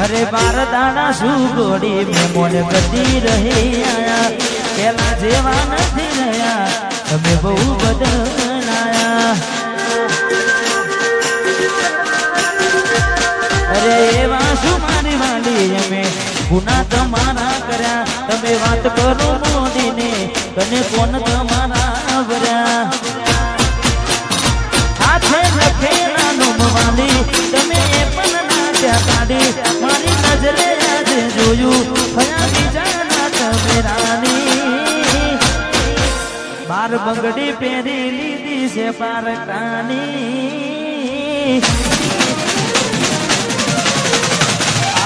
अरे बार दाना सुगोड़ी में मोन गति रहे आया केला जेवा नहीं रहा तमे बहु बदलाया अरे एवा शू मारी वाली में गुना तमारा कर्या तमे बात करो मोदी ने कने कोन तमारा वर्या हाथे लखेला नुम वाली तमे पण नाट्या काढी मारी नजरे आज जोयू भया बीजाना तमे रानी बार बंगड़ी पेरी लीधी से पार कानी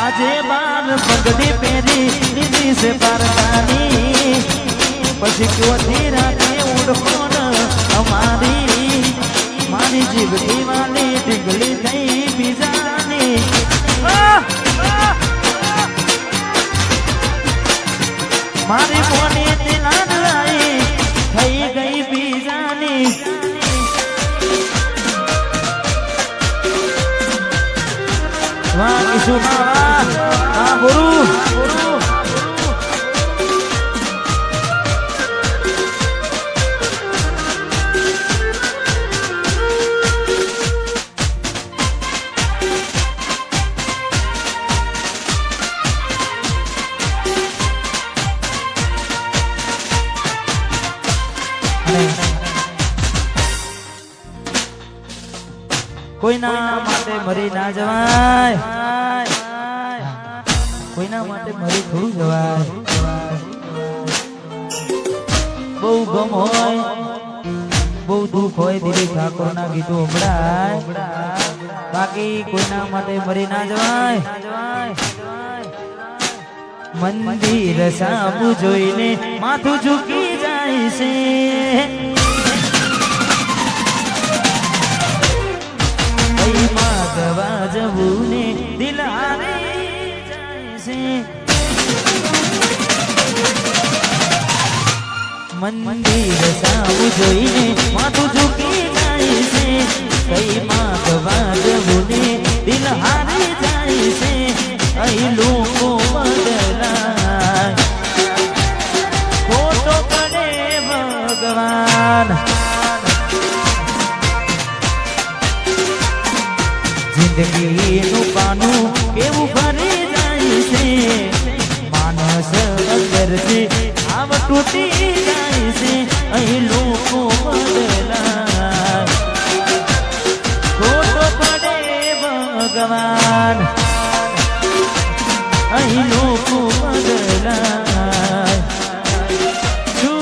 आजे बार बंगड़ी पेरी लीधी से पार कानी पछी क्यों धीरा के उड़ो न हमारी मारी जीवनी वाली टिंगली थई बीजानी मारी मोनी दिलान लाई थई गई बीजानी वाह किशु वाह गुरु कोईना माटे मरी ना जवाय कोईना माटे मरी थोड़ू जवाय बहु गम होय बहु दुख होय दिलीप ठाकोर ना गीतो संभळाय बाकी कोईना माटे मरी ना जवाय मंदिर सामु जोईने माथुं झुकी जाय छे मागवा जवूने दिल हारे जाय छे मंदिर सामु जोईने माथुं झुकी जाय छे कई मागवा जवूने दिल हारे जाय छे अई लोको बदलाय खोटो करे भगवान जिंदगी नु पानु केवू भरी जाय छे मानस अंदर से आव टूटी जाय छे अही लोको बदलाय खोटो पड़े भगवान अही लोको बदलाय शू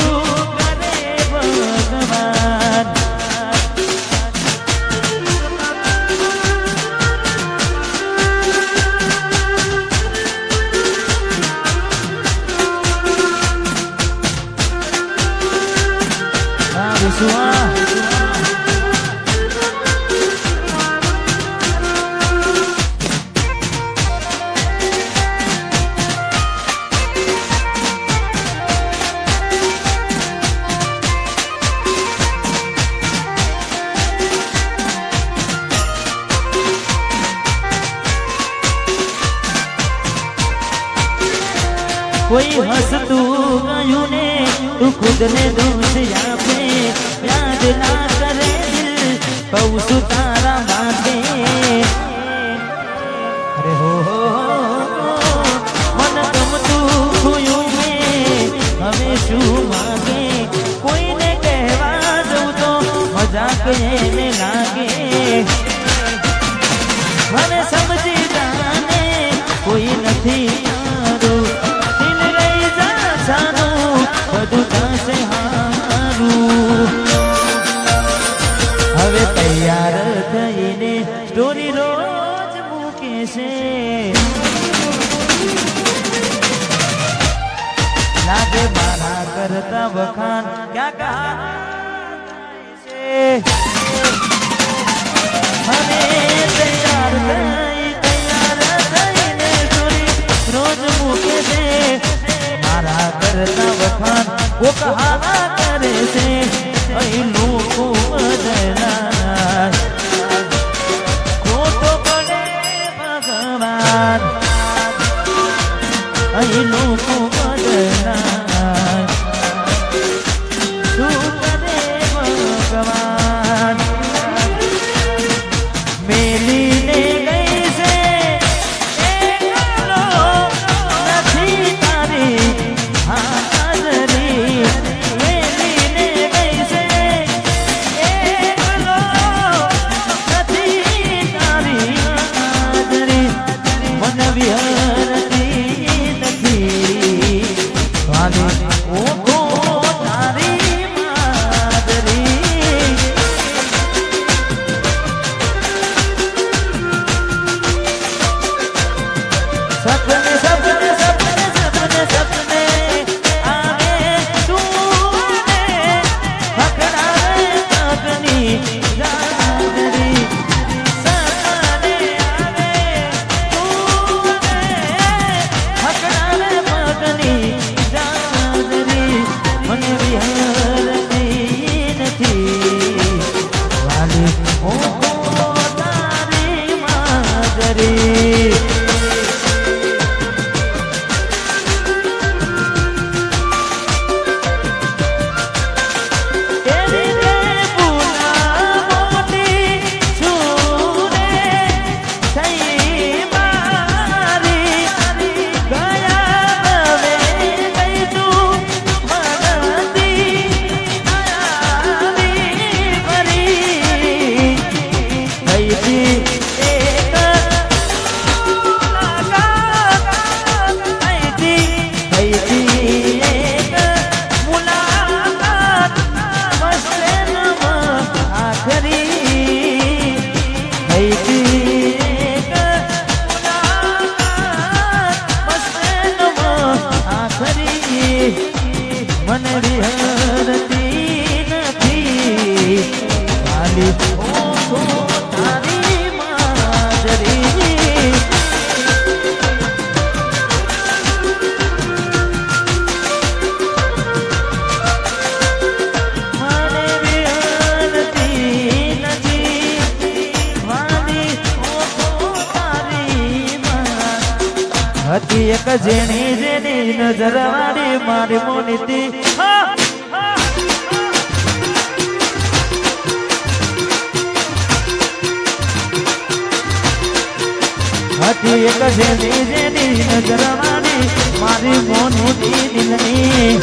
करे भगवान कोई हंसतू गयूं ने तू खुद ने दोष आपे याद ना करे दिल कहूं तारा माटे अरे हो मन गमतू खुयूं में हमें शू मांगे कोई ने कहवा दऊं तो मजाक ने लागे मने समझी जाने कोई नहीं હવે તૈયાર થઈને સ્ટોરી રોજ મૂકે છે લાગે મારા કરતા વખાણ ક્યાં કહા છે મને તૈયાર થઈને સ્ટોરી રોજ મૂકે છે મારા કરતા વખાણ वो कहा करे से लोको बदलाय खोटो पड़े भगवान થયેલું બદનામ શું કરે ભગવાન મેલીને ગઈ છે એકલો નથી તારી હાજરી મેલીને ગઈ છે એકલો નથી તારી હાજરી મન વિહરતી નથી વાલી ઓખો તારી માદરી સપને સપને સપને સપને સપને આવે તું હકડાવે પગની જાદરી સપને આવે તું હકડાવે પગની જાદરી મને વિહરતી નથી વાલી ઓખો તારી માદરી મને વિહરતી નથી વાલી ઓખો તારી માદરી મને વિહરતી નથી વાલી ઓખો તારી હતી એક જેની જેની નજર વાળી મારી મોનીતી હતી એક જેની જેની નજર વાળી મારી મોનીતી દિલની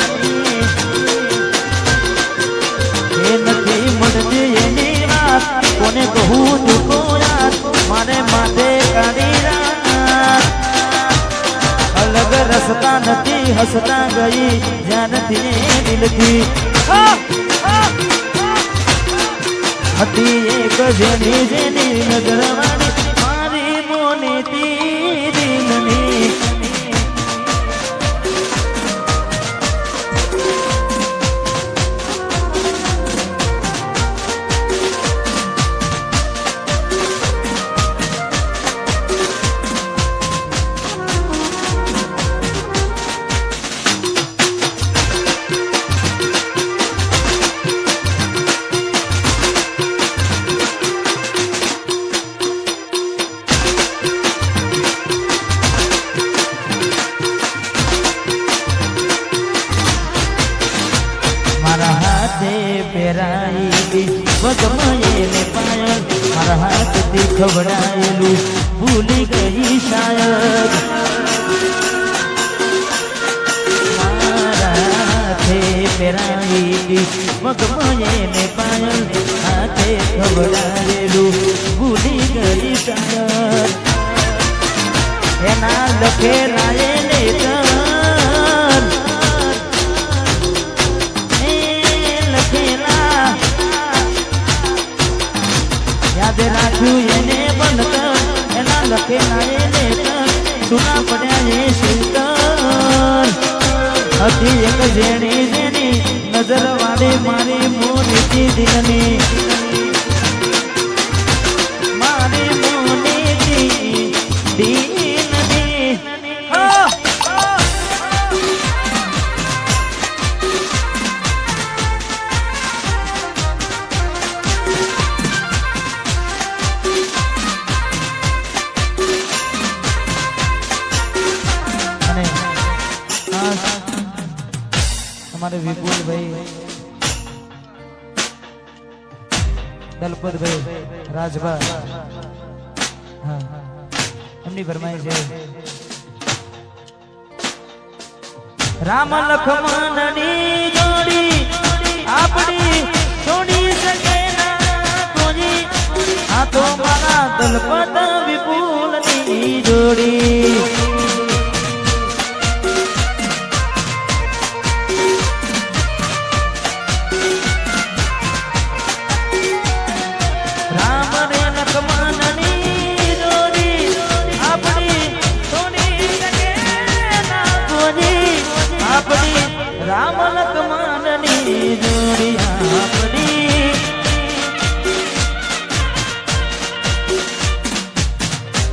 એ નથી મળતી એની વાત કોને કહું તું યાદ મારે માટે કાઢી રાત અલગ રસ્તા નથી હસતા ગઈ જ્યાંથી દિલથી હતી એક જેની જેની નજર વાળી મારી મોનીતી દિલની પહેરાયેલી વગમયેને પાયલ મારા હાથથી ખવડાયેલું ભૂલી ગઈ શાયદ મારા હાથે પહેરાયેલી વગમયેને પાયલ હાથે ખવડાયેલું ભૂલી ગઈ શાયદ એના લખેલા એને યાદ રાખ્યું એને બંધ એના લખેલા એને સુના પડ્યા એ શીતળ હતી એક જેણી જેની નજર વાળી મારી મોનીતી દિલની મારી મોનીતી દિલની અમારે વિપુલભાઈ, દલપતભાઈ, રાજભા, હા એમની ફરમાઈશ છે રામ લખમણની જોડી આપણી છોડી શકે ના કોઈ, આ તો મારા દલપત વિપુલની જોડી. રામ રે લખમણની જોડી આપણી છોડી શકે ના કોઈ, આપણી રામ લખમણની જોડી આપણી.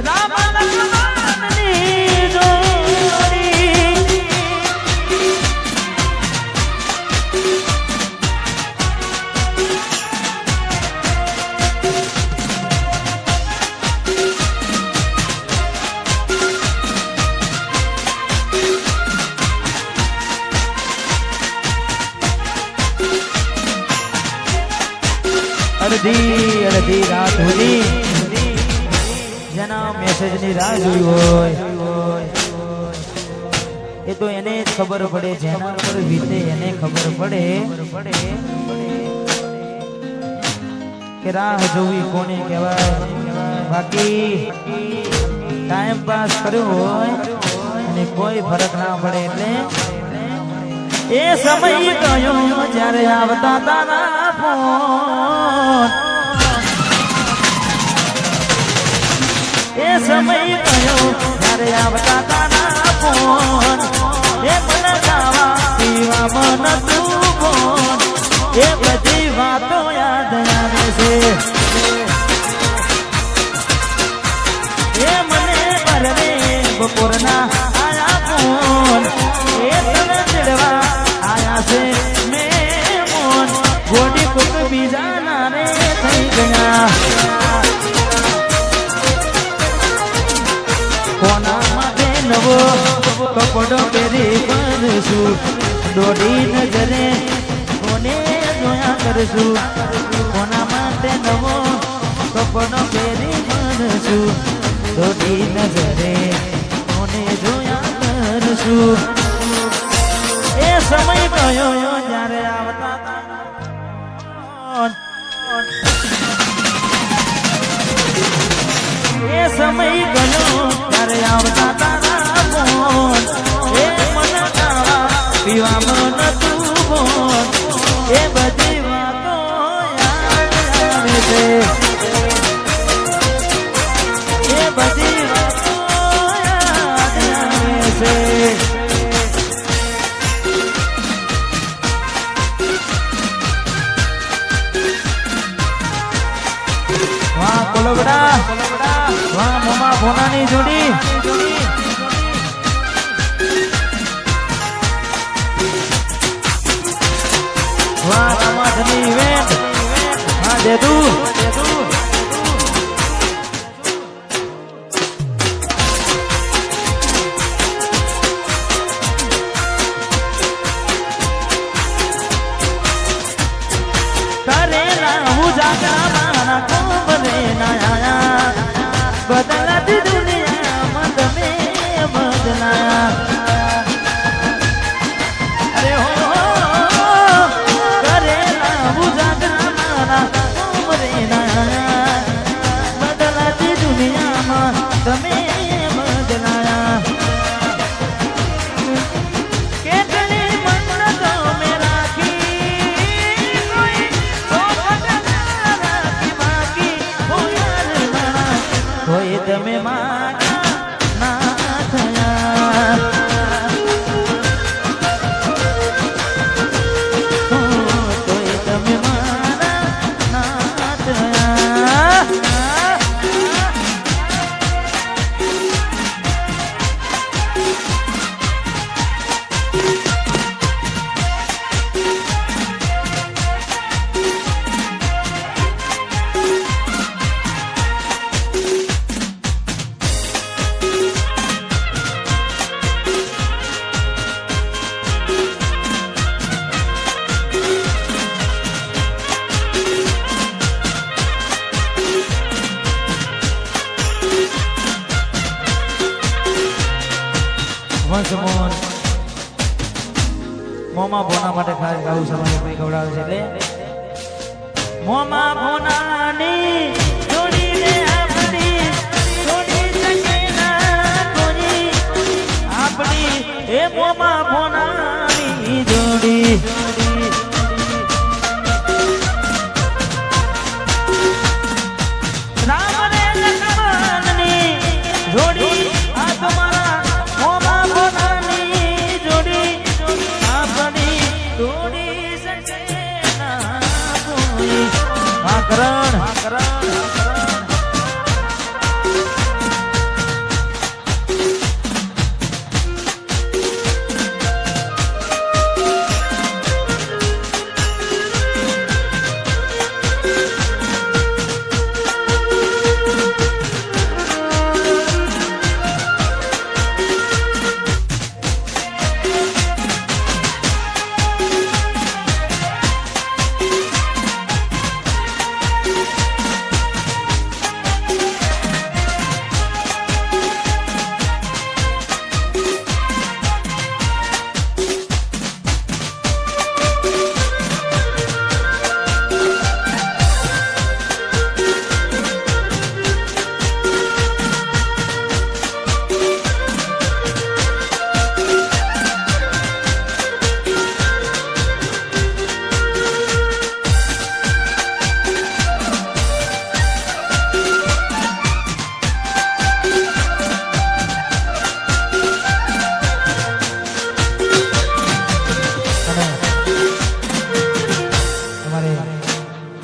રામ લખમણની જોડી અડધી રાત સુધી જેના મેસેજ ની રાહ જોઈ હોય એ તો એને જ ખબર પડે, જેના પર વીતે એને ખબર પડે કે રાહ જોવી કોને કહેવાય. બાકી ટાઈમ પાસ કર્યો હોય અને કોઈ ફરક ના પડે એટલે એ સમય ગયો જ્યારે આવતા તારા ફોન, એ સમય ગયો જ્યારે આવતા તારા ફોન, એ મન ગાવા પીવા મન તું ફોન, એ બધી વાતો યાદ આવે છે. એ મને પરવે બપોરના આયા ફોન, એ તને ચડવા આયા છે મેમોન, ગોડી કોક બીજા ના રે થઈ ગયા. કોના માટે નવો કપડો પહેરી ફરશું, દોડી નજરે કોને જોયા કરશું. કોના માટે નવો કપડો પહેરી ફરશું, દોડી નજરે કોને જોયા કરશું. એ સમય કયો જ્યારે આવતા એ સમય ગયો ત્યારે આવતા તારા ફોન, એ મન ગાવા પીવા મન તું ફોન, એ બધી વાતો યાદ આવે છે. એ બધી વાતો યાદ આવે છે. વાહ કોલબડા, વાહ મોમા ભોનાની જોડી, વાહ સમાજની ઇવેન્ટ, હા દેદુ કરેલા હું જાગા મારા કોબરે ના આયા, બદલાતી દુનિયામાં તમે મોસમોન મોમા ભોના માટે ખાસ ગાવું સમાજ ભાઈ ગવડાવે છે એટલે મોમા ભોનાની જોડીને આપણી જોડી શકે ના કોઈ આપણી એ મોમા ભોનાની જોડી રામ ને લક્ષ્મણની જોડી આ તમારા મોમા ભોનાની જોડી આપણી જોડી શકે ના કોઈ કરણ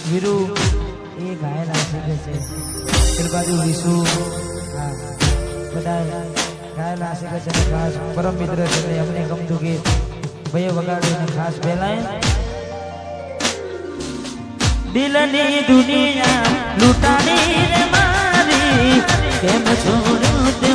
વીરુ એ ગાયેલા શીખે છે એ બાજુ વિશુ બધા ગાયેલા શીખે છે ખાસ પરમ મિત્ર છે અમને ગમતું ગીત ભાઈ વગાડ્યું ખાસ પહેલાય દિલની દુનિયા લૂંટાડી રે મારી કેમ છોડ્યું તે